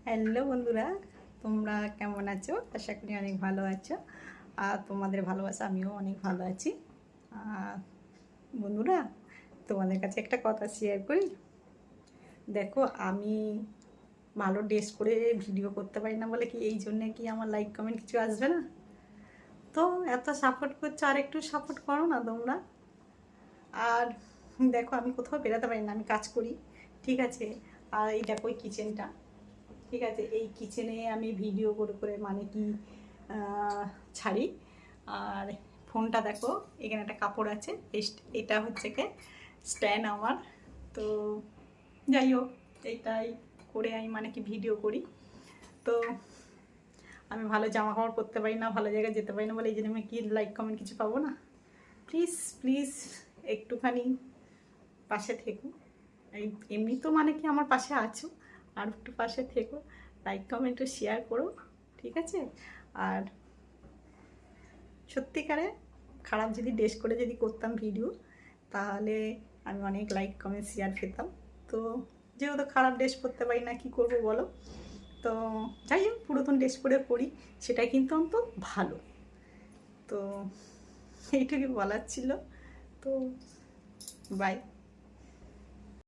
Hello বন্ধুরা, তোমরা কেমন আছো? আশা করি অনেক ভালো আছো। আর তোমাদের ভালোবাসা আমিও অনেক ভালো আছি। আর বন্ধুরা, তোমাদের কাছে একটা কথা শেয়ার করি। দেখো, আমি ভালো ড্রেস করে ভিডিও করতে পারি না বলে কি এই জন্যে কি আমার লাইক কমেন্ট কিছু আসবে না? তো এত সাপোর্ট করছো, আর একটু সাপোর্ট করো না তোমরা। আর দেখো, আমি কোথাও বেরোতে পারি না, আমি কাজ করি, ঠিক আছে। আর এই দেখো ওই কিচেনটা, ঠিক আছে। এই কিচেনে আমি ভিডিও করে করে মানে কি ছাড়ি। আর ফোনটা দেখো, এখানে একটা কাপড় আছে, এটা হচ্ছে কি স্ট্যান্ড আমার। তো যাই হোক, এইটাই করে আমি মানে কি ভিডিও করি। তো আমি ভালো জামা কাপড় পরতে পারি না, ভালো জায়গায় যেতে পারি না বলে এই জন্য আমি কি লাইক কমেন্ট কিছু পাবো না? প্লিজ প্লিজ একটুখানি পাশে থেকো। এই এমনি তো মানে কি আমার পাশে আছো, আর একটু পাশে থেকো, লাইক কমেন্টও শেয়ার করো, ঠিক আছে। আর সত্যিকারে খারাপ যদি ড্রেস করে যদি করতাম ভিডিও, তাহলে আমি অনেক লাইক কমেন্ট শেয়ার পেতাম। তো যেহেতু খারাপ ড্রেস পরতে পারি না, কী করবো বলো। তো যাই হোক, পুরাতন ড্রেস পরে পড়ি, সেটাই কিন্তু অন্তত ভালো। তো এইটুকু বলার ছিল। তো বাই।